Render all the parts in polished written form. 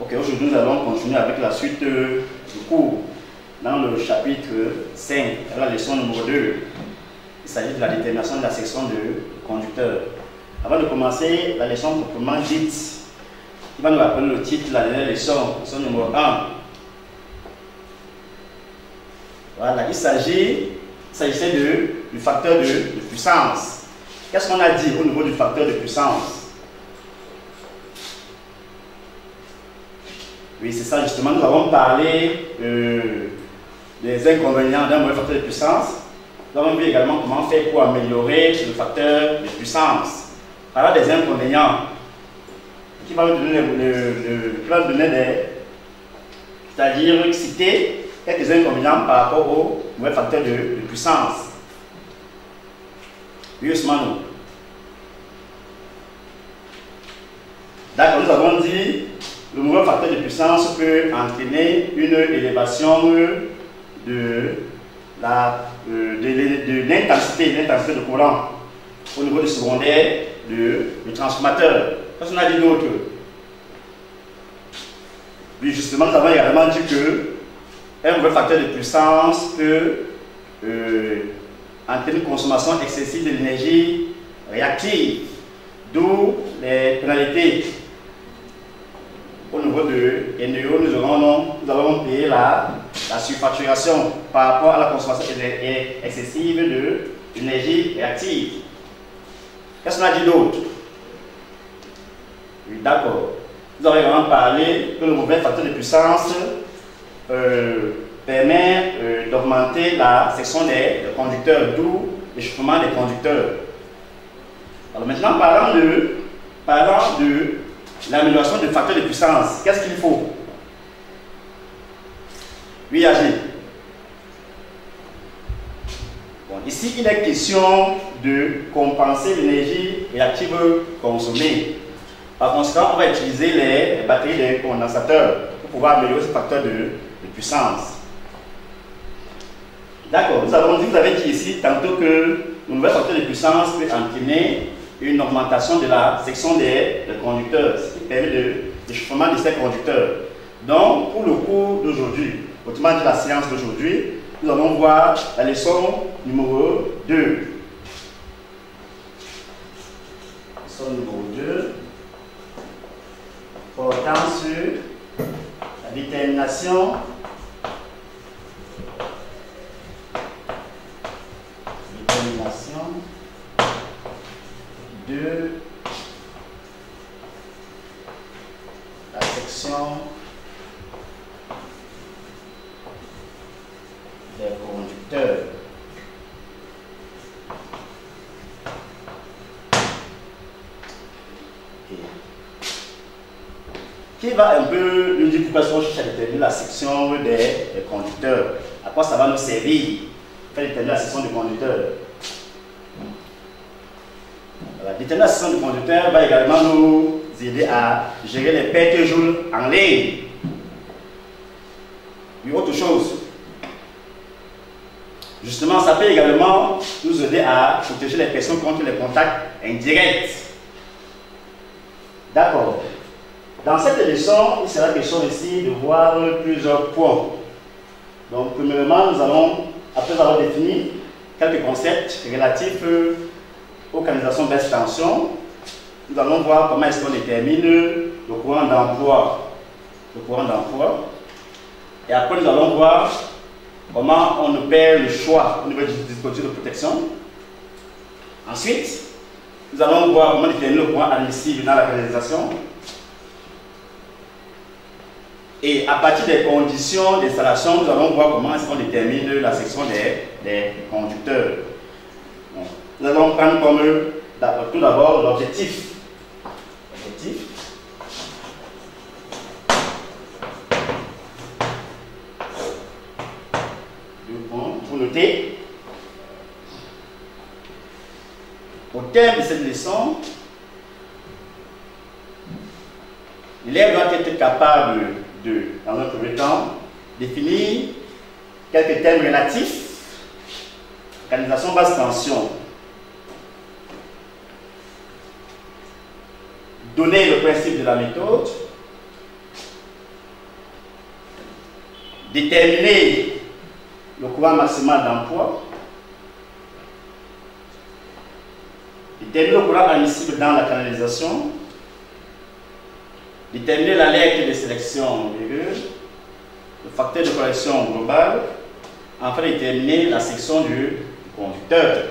Ok, aujourd'hui nous allons continuer avec la suite du cours dans le chapitre 5, la leçon numéro 2. Il s'agit de la détermination de la section de conducteur. Avant de commencer la leçon proprement dite, il va nous rappeler le titre de la dernière leçon, leçon numéro 1. Voilà, il s'agissait du facteur de puissance. Qu'est-ce qu'on a dit au niveau du facteur de puissance? Oui, c'est ça justement, nous avons parlé des inconvénients d'un mauvais facteur de puissance. Nous avons vu également comment faire pour améliorer le facteur de puissance. Alors des inconvénients, qui va nous donner c'est-à-dire citer quelques inconvénients par rapport au mauvais facteur de puissance. Oui, Ousmane. D'accord, nous avons dit le mauvais facteur de puissance peut entraîner une élévation de l'intensité de courant au niveau du secondaire du transformateur. Qu'est-ce qu'on a dit d'autre? Oui, justement, nous avons également dit que un mauvais facteur de puissance peut entraîner une consommation excessive de l'énergie réactive, d'où les pénalités. Au niveau de NEO, nous avons payé la surfacturation par rapport à la consommation excessive de l'énergie réactive. Qu'est-ce qu'on a dit d'autre? Oui, d'accord. Nous avons également parlé que le mauvais facteur de puissance permet d'augmenter la section des conducteurs, d'où l'échauffement des conducteurs. Alors maintenant, parlant de l'amélioration du facteur de puissance, qu'est-ce qu'il faut? Oui, Agé. Bon, ici, il est question de compenser l'énergie réactive consommée. Par conséquent, on va utiliser les batteries des condensateurs pour pouvoir améliorer ce facteur de puissance. D'accord, vous avez dit ici tantôt que le nouvel facteur de puissance peut entraîner une augmentation de la section des conducteurs, ce qui permet de l'échauffement de ces conducteurs. Donc, pour le cours d'aujourd'hui, autrement dit la séance d'aujourd'hui, nous allons voir la leçon numéro 2. Leçon numéro 2, portant sur la détermination de la section des conducteurs. Okay. Qui va un peu nous dire pourquoi on cherche à déterminer la section des conducteurs? À quoi ça va nous servir? Faire déterminer la section des conducteurs. La détermination du conducteur va également nous aider à gérer les pertes de joule en ligne. Et autre chose, justement, ça peut également nous aider à protéger les personnes contre les contacts indirects. D'accord. Dans cette leçon, il sera question ici de voir plusieurs points. Donc, premièrement, après avoir défini quelques concepts relatifs aux canalisations basse tension, nous allons voir comment est-ce qu'on détermine le courant d'emploi. Et après, nous allons voir comment on opère le choix au niveau du dispositif de protection. Ensuite, nous allons voir comment déterminer le courant admissible dans la canalisation. Et à partir des conditions d'installation, nous allons voir comment est-ce qu'on détermine la section des conducteurs. Donc, nous allons prendre comme tout d'abord l'objectif. Vous notez. Au terme de cette leçon, l'élève doit être capable de, dans un premier temps, définir quelques thèmes relatifs à la canalisation basse tension, donner le principe de la méthode, déterminer le courant maximal d'emploi, déterminer le courant admissible dans la canalisation, déterminer l'alerte de sélection rigueuse, le facteur de correction global, enfin déterminer la section du conducteur.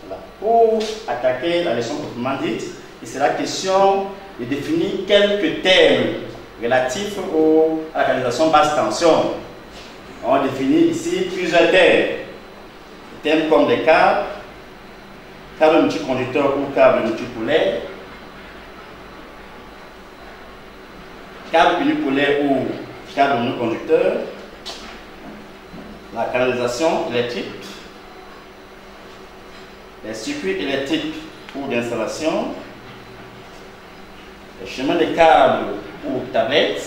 Voilà. Pour attaquer la leçon proprement dite, il sera question de définir quelques thèmes relatifs à la canalisation basse tension. On définit ici plusieurs thèmes. Des thèmes comme des câbles multiconducteurs ou câbles multipolaires, câble unipolaire ou câble monoconducteur, la canalisation électrique, les circuits électriques ou d'installation, les chemins de câbles ou tablettes,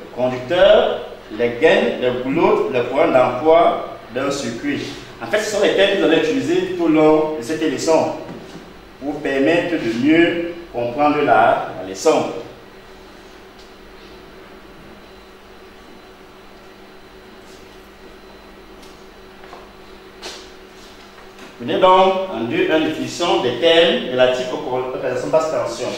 le conducteur, les gaines, les boulottes, les points d'emploi d'un circuit. En fait, ce sont les thèmes que vous allez utiliser tout au long de cette leçon pour permettre de mieux comprendre la leçon. Venez donc en définition des thèmes relatifs aux canalisations basse tension.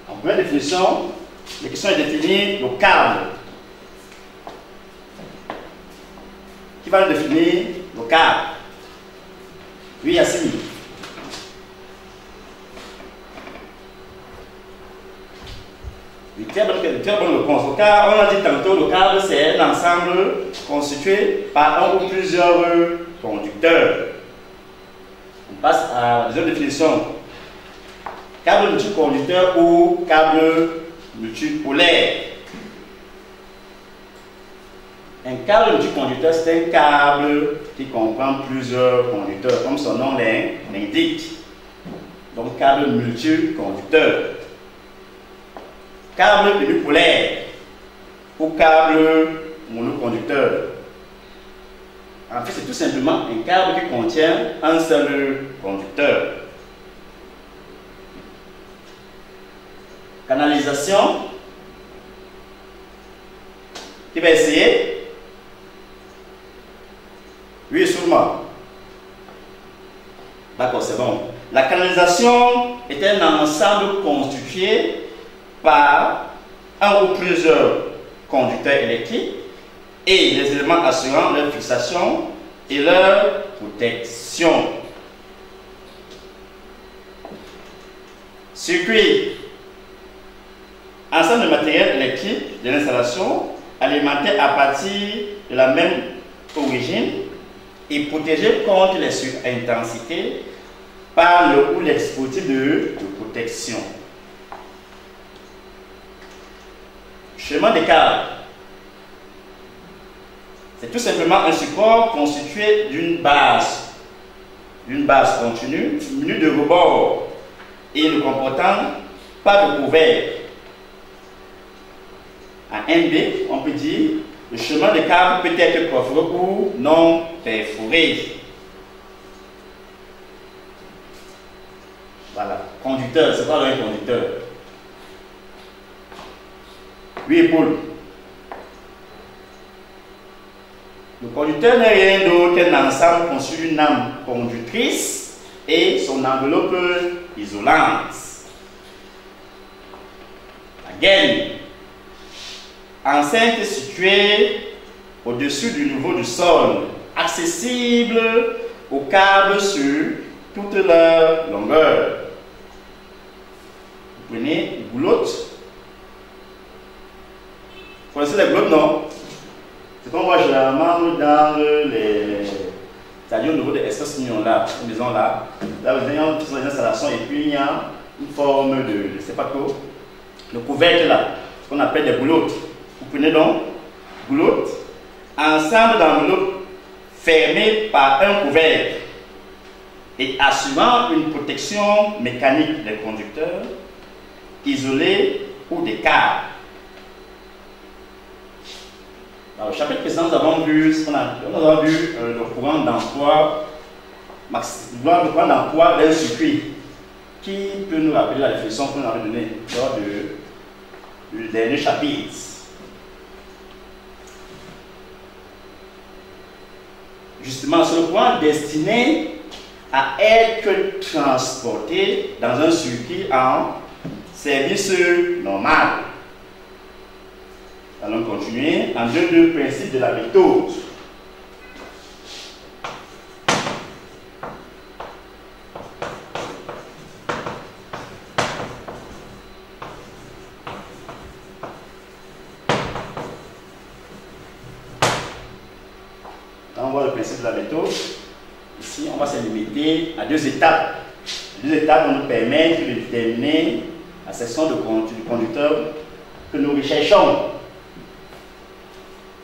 En première définition, la question est de définir le câble. Qui va nous définir le câble? Oui, Yassine. Très bonne réponse. Le câble, on a dit tantôt, le câble c'est un ensemble constitué par un ou plusieurs conducteurs. On passe à la deuxième définition. Câble multiconducteur ou câble multipolaire. Un câble multiconducteur, c'est un câble qui comprend plusieurs conducteurs, comme son nom l'indique. Donc, câble multiconducteur. Câble unipolaire ou câble monoconducteur. En fait, c'est tout simplement un câble qui contient un seul conducteur. Canalisation. Qui va essayer? Oui, sûrement. D'accord, c'est bon. La canalisation est un ensemble constitué par un ou plusieurs conducteurs électriques et les éléments assurant leur fixation et leur protection. Circuit. Ensemble de matériel électrique de l'installation alimenté à partir de la même origine et protégé contre les surintensités par le ou les dispositifs de protection. Chemin de câble. C'est tout simplement un support constitué d'une base continue, munie de rebords et ne comportant pas de couvert. À 1B, on peut dire le chemin de câble peut être coffré ou non perforé. Voilà. Conducteur, c'est quoi un conducteur? 8 épaules. Le conducteur n'est rien d'autre qu'un ensemble conçu d'une âme conductrice et son enveloppe isolante. La gaine. Enceinte située au-dessus du niveau du sol, accessible aux câbles sur toute leur longueur. Vous prenez une goulotte. Vous connaissez les goulottes, non? C'est qu'on voit généralement dans les... C'est-à-dire au niveau des espaces mignons là, les maisons là. Là, vous avez une installation et puis il y a une forme de, je ne sais pas quoi, le couvercle là, ce qu'on appelle des goulottes. Vous prenez donc goulotte, ensemble d'enveloppes fermées par un couvercle et assurant une protection mécanique des conducteurs, isolés ou des câbles. Au chapitre précédent, nous avons vu le courant d'emploi d'un circuit. Qui peut nous rappeler la définition qu'on avait donnée lors du dernier chapitre? Justement, c'est le courant destiné à être transporté dans un circuit en service normal. Allons continuer en deux principes de la méthode. On voit le principe de la méthode. Ici, on va se limiter à 2 étapes. Les 2 étapes vont nous permettre de déterminer la section du conducteur que nous recherchons.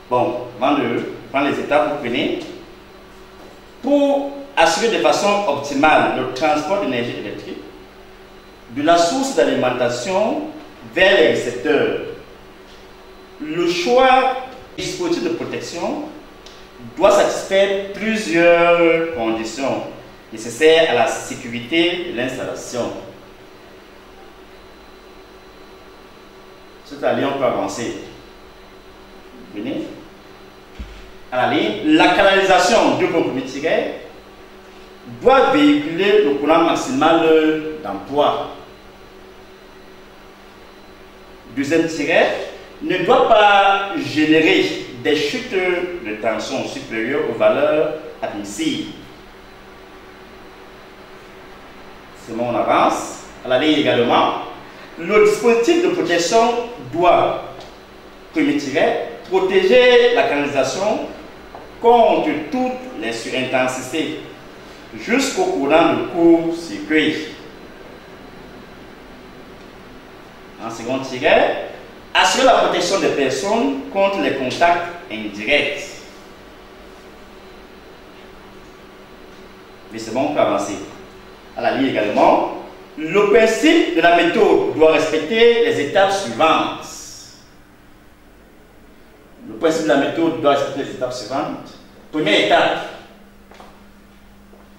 Bon, avant de prendre les étapes, vous prenez. Pour assurer de façon optimale le transport d'énergie électrique de la source d'alimentation vers les récepteurs, le choix du dispositif de protection doit satisfaire plusieurs conditions nécessaires à la sécurité de l'installation. C'est-à-dire, on peut avancer. Venez. À la ligne, la canalisation du premier tiret doit véhiculer le courant maximal d'emploi. Deuxième tiret ne doit pas générer des chutes de tension supérieures aux valeurs admissibles. C'est bon, on avance. À la ligne également, le dispositif de protection doit, premier tiret, protéger la canalisation contre toutes les surintensités jusqu'au courant de court-circuit. En second tiret, assurer la protection des personnes contre les contacts indirects. Mais c'est bon, on peut avancer. À la ligne également, le principe de la méthode doit respecter les étapes suivantes. Le principe de la méthode doit respecter les étapes suivantes. Première étape,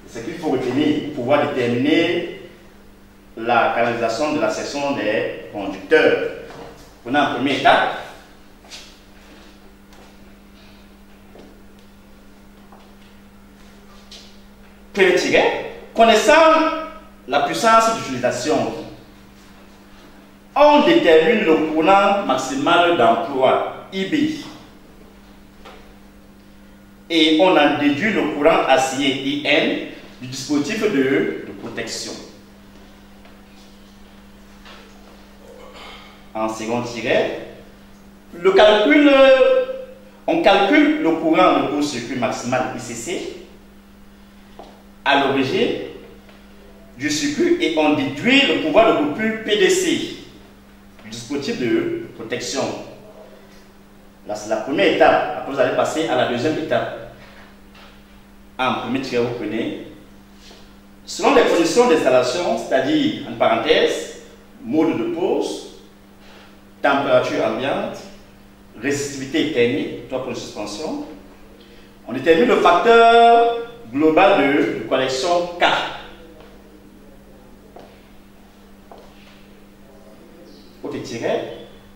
c'est ce qu'il faut retenir pour pouvoir déterminer la canalisation de la section des conducteurs. Prenons la première étape. Premier tiret. Connaissant la puissance d'utilisation, on détermine le courant maximal d'emploi, IB. Et on en déduit le courant acier, IN, du dispositif de protection. En second tiret, on calcule le courant de court-circuit maximal ICC à l'origine du circuit et on déduit le pouvoir de coupure PDC du dispositif de protection. Là, c'est la première étape. Après, vous allez passer à la deuxième étape. En premier tiret, vous prenez. Selon les conditions d'installation, c'est-à-dire, en parenthèse, mode de pose, température ambiante, résistivité thermique, 3 points de suspension, on détermine le facteur global de correction K. Côté tiré.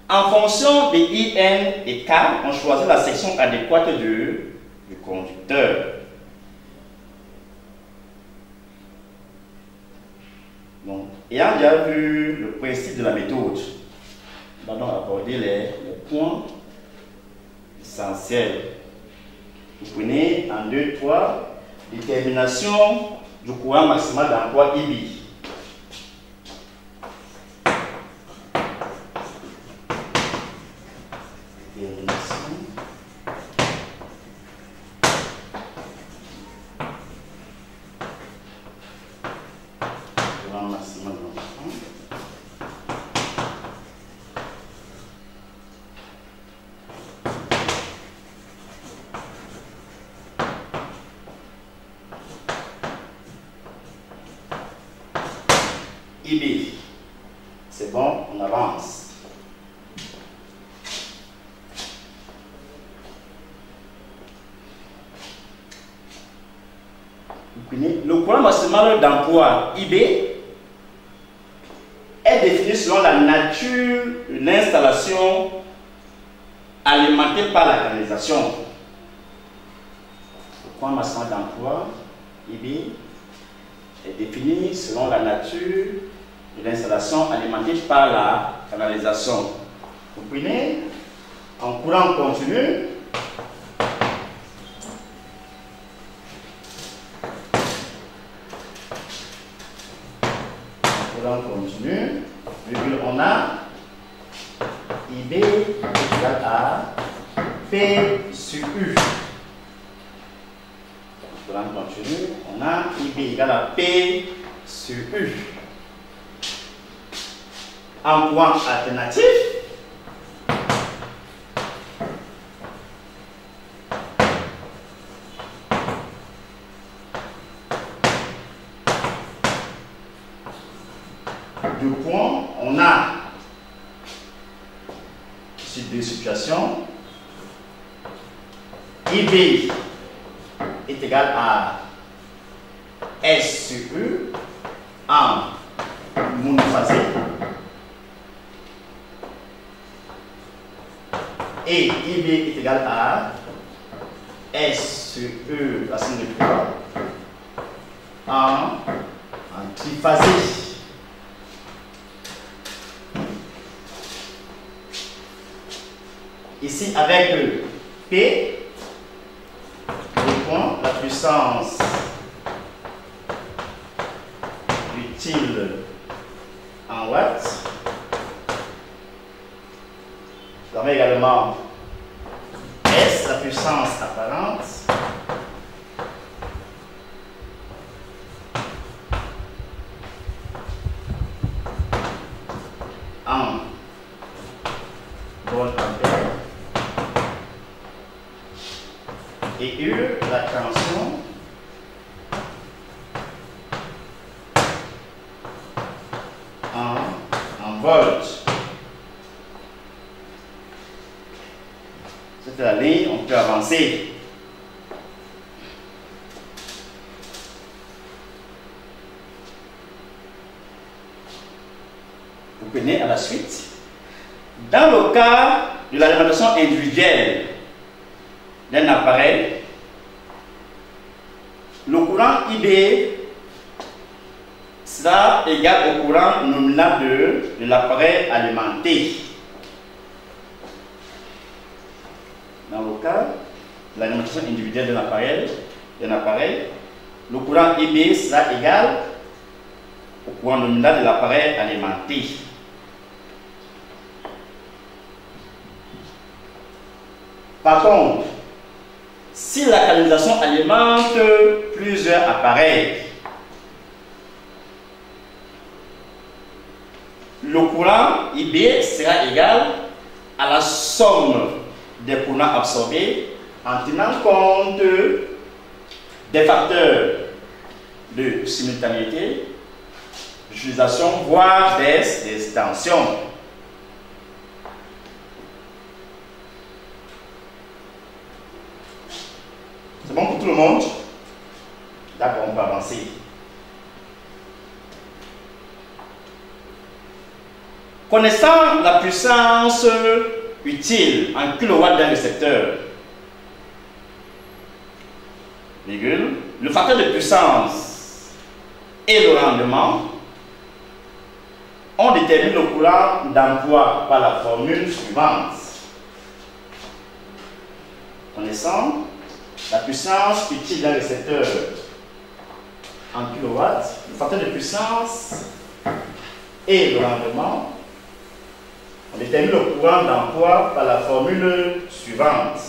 En fonction des IN et K, on choisit la section adéquate du conducteur. Donc, ayant déjà vu le principe de la méthode, on va donc aborder les points essentiels. Vous prenez en 2, 3, détermination du courant maximal d'emploi IB. IB. C'est bon, on avance. Vous prenez le courant maximal d'emploi IB est défini selon la nature de l'installation alimentée par la canalisation. Le courant maximal d'emploi IB est défini selon la nature de l'installation alimentée par la canalisation. Vous prenez en courant continu, on a IB égale à P sur U. Courant continu, on a IB égale à P sur U. En courant alternatif, deux points, on a sur deux situations, IB est égal à S sur U en monophasé et IB est égal à S sur E racine de 3 en triphasé. Ici, avec le P, le point, la puissance utile en watts. Vous avez également S, la puissance apparente. En volt ampère. Et U, la tension en volts. Cette la ligne, on peut avancer. Vous prenez à la suite. Dans le cas de l'alimentation individuelle d'un appareil, le courant IB sera égal au courant nominal de l'appareil alimenté. Dans le cas de l'alimentation individuelle d'un appareil, le courant IB sera égal au courant nominal de l'appareil alimenté. Par contre, si la canalisation alimente plusieurs appareils, le courant IB sera égal à la somme des courants absorbés en tenant compte des facteurs de simultanéité, d'utilisation, voire des tensions. C'est bon pour tout le monde? D'accord, on peut avancer. Connaissant la puissance utile en kilowatts d'un récepteur, le facteur de puissance et le rendement, on détermine le courant d'emploi par la formule suivante. Connaissant la puissance utile d'un récepteur en kilowatts, le facteur de puissance et le rendement, on détermine le courant d'emploi par la formule suivante.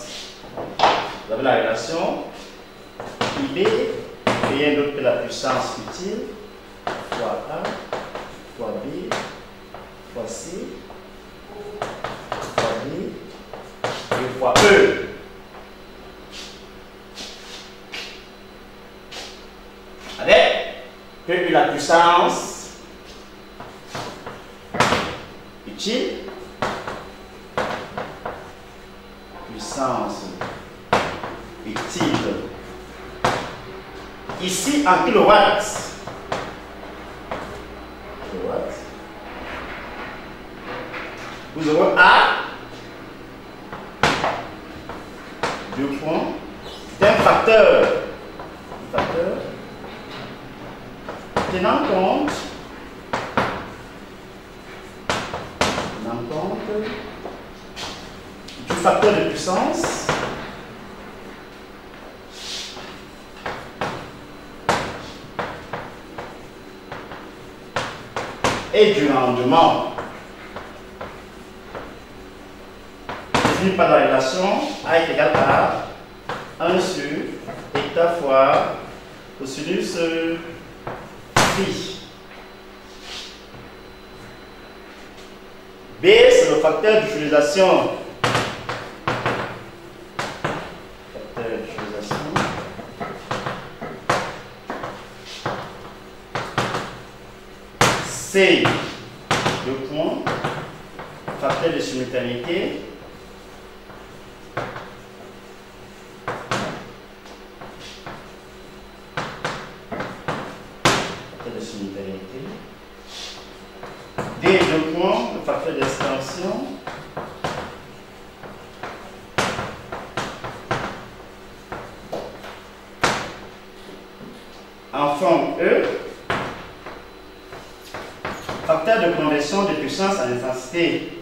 Vous avez la relation IB, rien d'autre que la puissance utile, fois A, fois B, fois C, fois D, et fois E. Avec P la puissance utile, puissance utile, ici en kilowatts. Vous aurez A, 2 points, c'est un facteur tenant compte du facteur de puissance et du rendement. Défini par la relation A est égal à 1 sur hectare fois cosinus phi. B, c'est le facteur d'utilisation. C, 2 points, facteur de simultanéité. D, 2 points, le facteur d'extension. Enfin, E, facteur de conversion de puissance à intensité.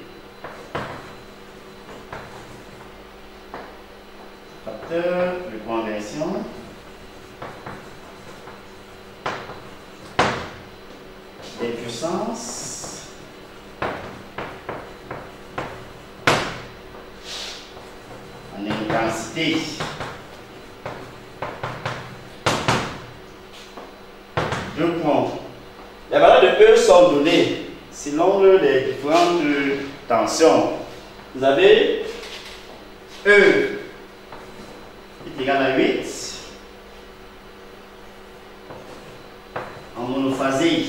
Facteur de conversion des puissances en intensité. Deux points. Les valeurs de E sont données selon les différentes tensions. Vous avez E est égal à 8 en monophasé.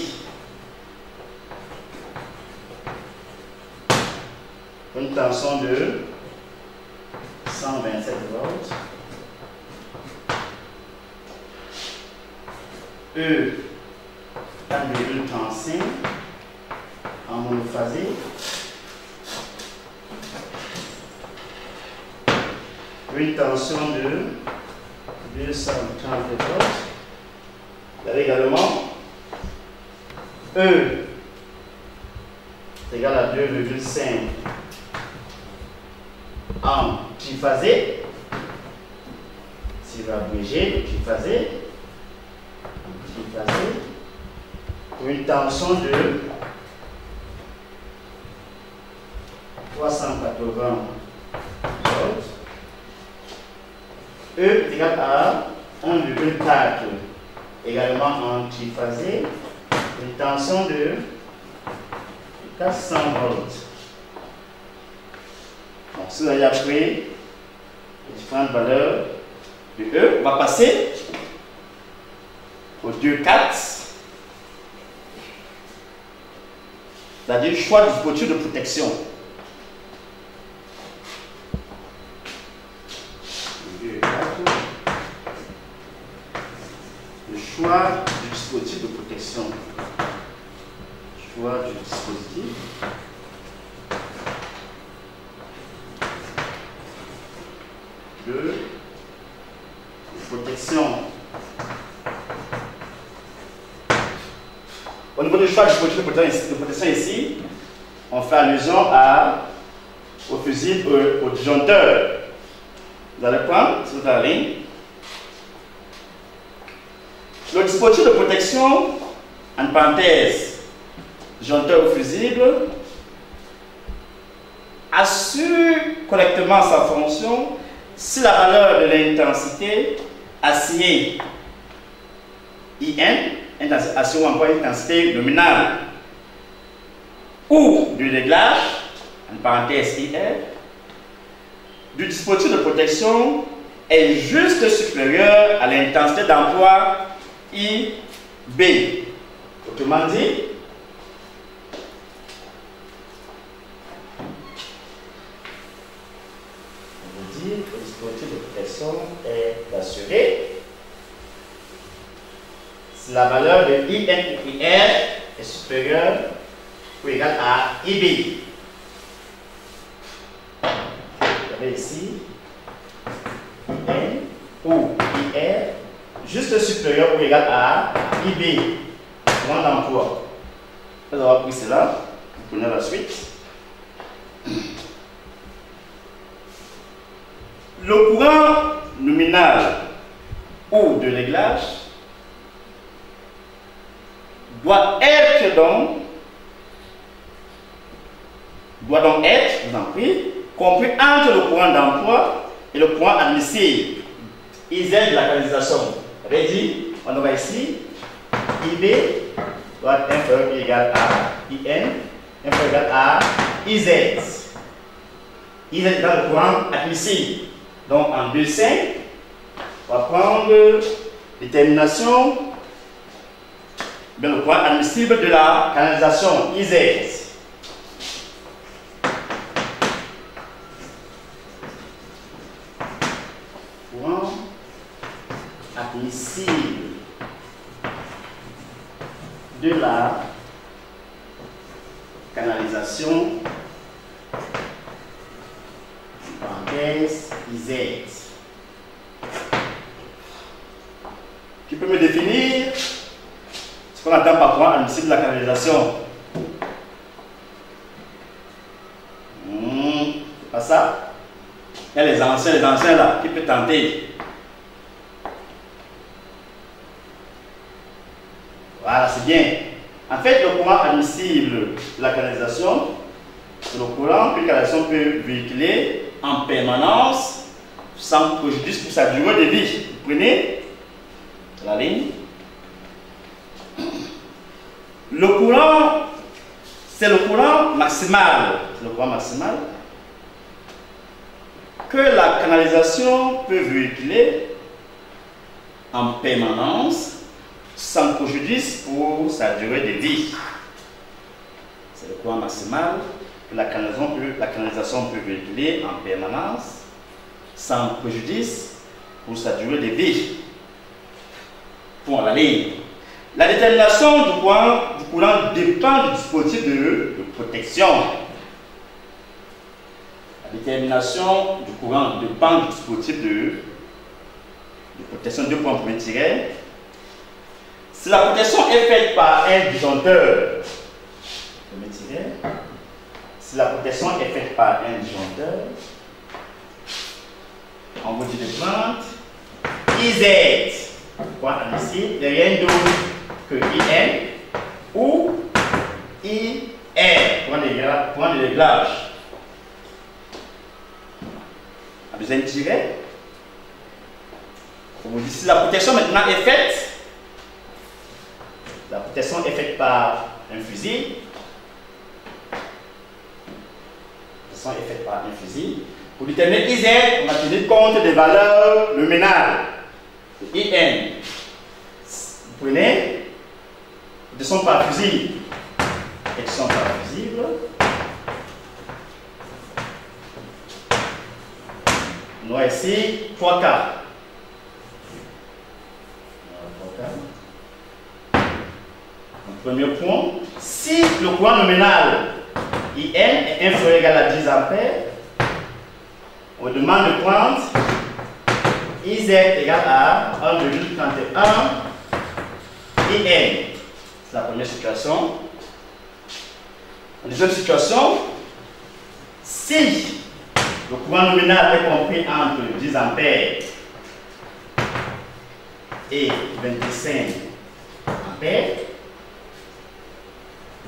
Une tension de 127 volts. E 4,35 en monophasé. Une tension de 230 volts. Vous avez également E est égal à 2,5 en triphasé. Si vous abrégez le triphasé, pour une tension de 380 volts. E est égal à 1,4 également en triphasé, une tension de 400 volts. Donc, si vous avez appris les différentes valeurs de E. On va passer au 2,4, c'est-à-dire choix du dispositif de protection. Le choix du dispositif de protection. Choix du dispositif de protection. Au niveau du choix du dispositif de protection ici, on fait allusion au fusible, au disjoncteur. Vous allez prendre sur la ligne. Le dispositif de protection, en parenthèse, disjoncteur ou fusible, assure correctement sa fonction si la valeur de l'intensité assignée IN, assure encore une intensité nominale, ou du réglage, en parenthèse IR, du dispositif de protection est juste supérieur à l'intensité d'emploi IB. Autrement dit, que le dispositif de protection est assuré si la valeur de IN ou IR est supérieure ou égale à IB. Vous avez ici IN ou IR juste supérieur ou égal à IB, courant d'emploi. Après avoir pris cela, vous prenez la suite. Le courant nominal ou de réglage doit donc être, je vous en prie, compris entre le courant d'emploi et le courant admissible, IZ de la canalisation. Vous avez dit, on aura ici, IB doit être inférieur ou égal à IN, inférieur ou égal à IZ. IZ est dans le courant admissible. Donc en 2,5, on va prendre détermination de le courant admissible de la canalisation IZ. Courant admissible de la canalisation parenthèse IZ. Tu peux me définir ce qu'on entend par courant admissible de la canalisation? C'est pas ça? Il y a les anciens là, qui peuvent tenter. Voilà, c'est bien. En fait, le courant admissible de la canalisation, c'est le courant que la canalisation peut véhiculer en permanence sans préjudice pour sa durée de vie. Vous prenez la ligne. Le courant, c'est le courant maximal. C'est le courant maximal que la canalisation peut véhiculer en permanence sans préjudice pour sa durée de vie. C'est le courant maximal que la canalisation peut véhiculer en permanence sans préjudice pour sa durée de vie. Pour la ligne. La détermination du courant dépend du dispositif de protection. La détermination du courant dépend du dispositif de protection. 2 points premier tiret. Si la protection est faite par un disjoncteur, premier tiret, si la protection est faite par un disjoncteur, on vous dit de prendre IZ, point admissible, de rien d'autre que IN ou IR, point de réglage. À deuxième tiret, on vous dit si la protection maintenant est faite, la protection est faite par un fusible. La protection est faite par un fusible. Pour déterminer IZ, on va tenir compte des valeurs nominales. IN. Vous prenez, ils sont pas fusibles. Ils sont pas fusibles. On a ici 3 cas. Premier point, si le courant nominal IN est inférieur ou égal à 10 ampères, on demande de prendre IZ égale à 1,31 IN. C'est la première situation. La deuxième situation, si le courant nominal est compris entre 10 ampères et 25 ampères,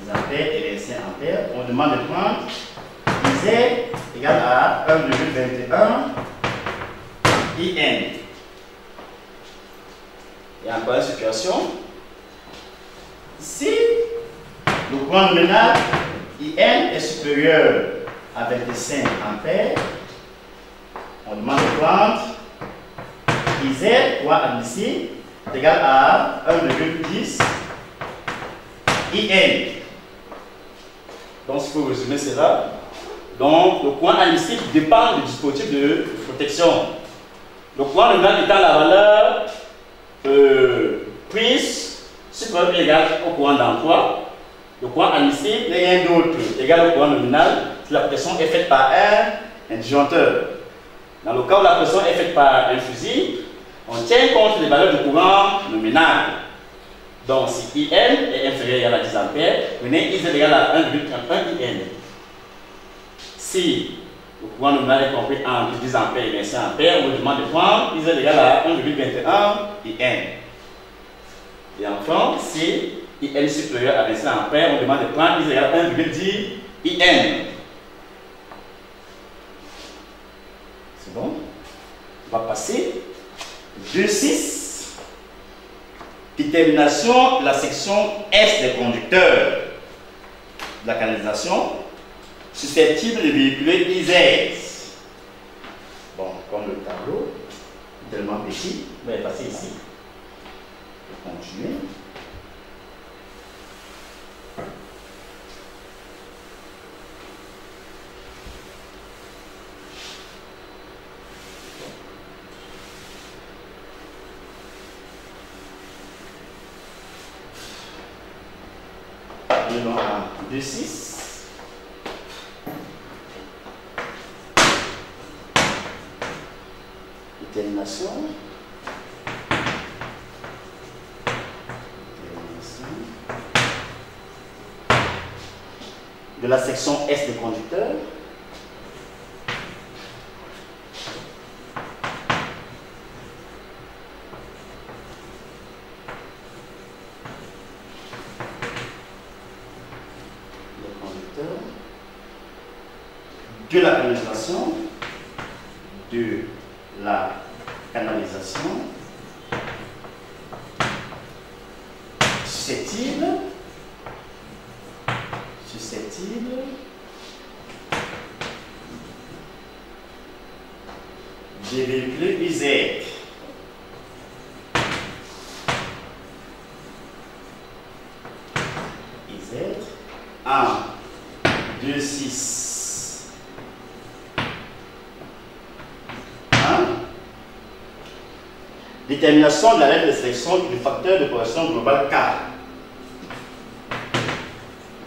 10 ampères et 25 ampères, on demande de prendre IZ égale à 1,21 IN. Et encore une situation, si le courant nominal IN est supérieur à 25 ampères, on demande de prendre IZ, courant admissible, est égal à 1,10 IN. Donc, il faut résumer cela. Donc, le courant admissible dépend du dispositif de protection. Le courant nominal étant la valeur prise supérieure ou égale au courant d'emploi. Le courant admissible n'est rien d'autre égal au courant nominal si la protection est faite par un disjoncteur. Dans le cas où la protection est faite par un fusible, on tient compte des valeurs du courant nominal. Donc, si IN est inférieur ou égal à 10 ampères, prenez IZ égale à 1,31 IN. Si le courant nominal est compris entre 10 ampères et 25 ampères, on vous demande de prendre IZ égale à 1,21 IN. Et enfin, si IN est supérieur à 25 ampères, on demande de prendre IZ égale à 1,10 IN. C'est bon? On va passer 2,6. Détermination de la section S des conducteurs de la canalisation susceptible de véhiculer IZ. Bon, comme le tableau est tellement petit, on va passer ici. On va continuer. Venons à 2,6. Détermination. De la section S des conducteurs. De la canalisation, susceptible de véhiculer IZ. IZ 1, 2, 6. Détermination de la règle de sélection du facteur de correction global K.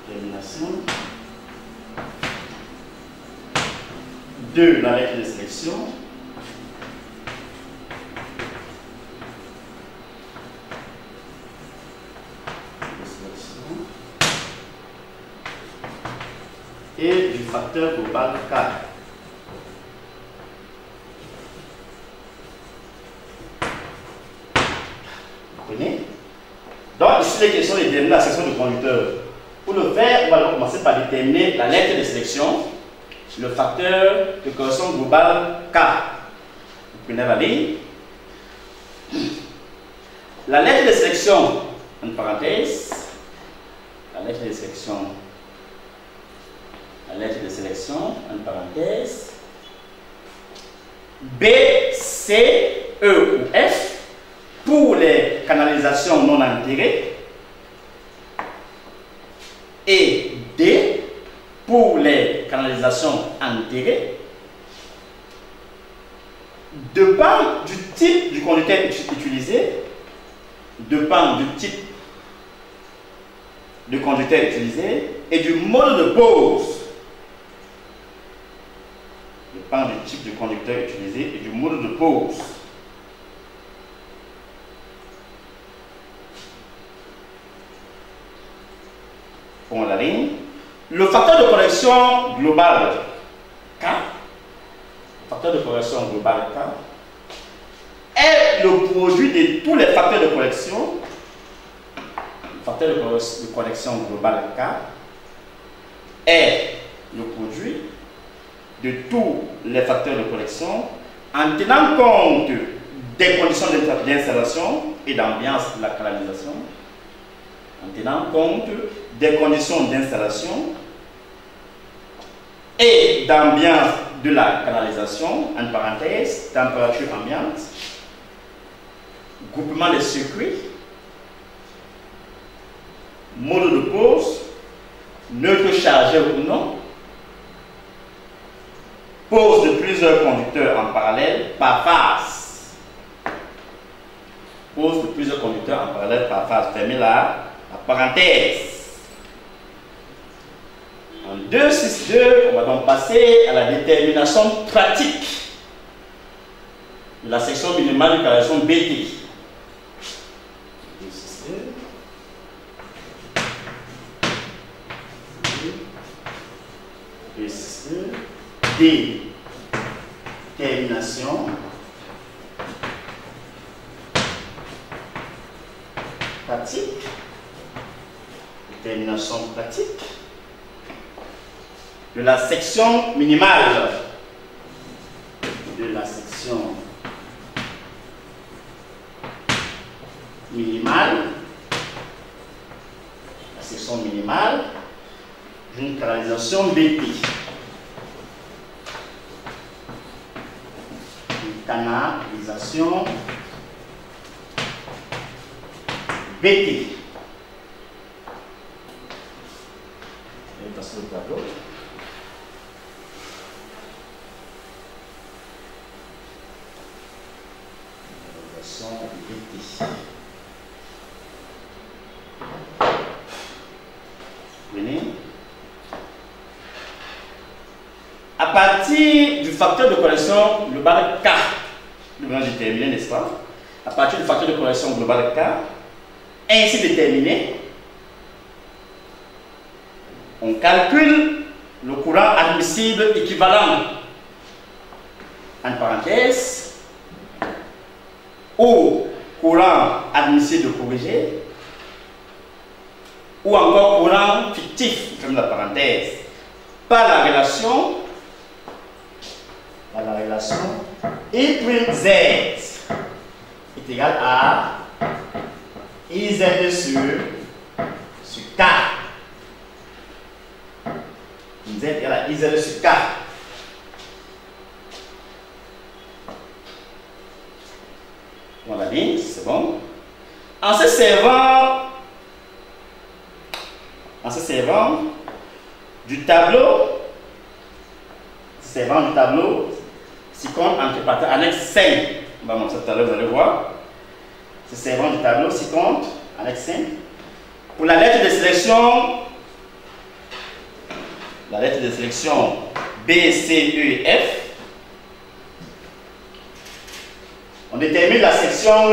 Détermination de la règle de sélection et du facteur global K. Donc, ici, les questions de déterminer la section de conducteur. Pour le faire, on va commencer par déterminer la lettre de sélection, le facteur de correction globale K. Vous prenez la ligne. La lettre de sélection, entre parenthèses, la lettre de sélection, entre parenthèses, B, C, E ou F pour les canalisations non enterrées et D pour les canalisations enterrées. Dépend du type du conducteur utilisé, dépend du type de conducteur utilisé et du mode de pose. Dépend du type de conducteur utilisé et du mode de pose. Pour la ligne, le facteur de correction global K, facteur de correction global K, est le produit de tous les facteurs de correction. Le facteur de correction global K est le produit de tous les facteurs de correction en tenant compte des conditions d'installation et d'ambiance de la canalisation, en tenant compte des conditions d'installation et d'ambiance de la canalisation, en parenthèse, température ambiante, groupement des circuits, mode de pose, neutre chargé ou non, pose de plusieurs conducteurs en parallèle par phase. Pose de plusieurs conducteurs en parallèle par phase. Fermez la parenthèse. En 2.6.2, on va donc passer à la détermination pratique de la section minimale de canalisation BT. 2.6.2. Détermination pratique. Détermination pratique de la section minimale. De la section minimale. La section minimale d'une canalisation BT. Canalisation BT. Et passer au tableau. Canalisation BT. Venez. À partir du facteur de correction global K, nous venons déterminer, n'est-ce pas? À partir du facteur de correction global K, ainsi déterminé, on calcule le courant admissible équivalent, en parenthèse, au courant admissible corrigé, ou encore courant fictif, comme la parenthèse, par la relation I'(Z) est égal à IZ sur K. Z est égal à IZ sur K. On l'a dit, c'est bon. En se servant du tableau, ci-compte entre parenthèses, annexe 5. On va montrer tout à l'heure, vous allez voir. Se servant du tableau, ci-compte, annexe 5. Pour la lettre de sélection, B, C, E et F, on détermine la section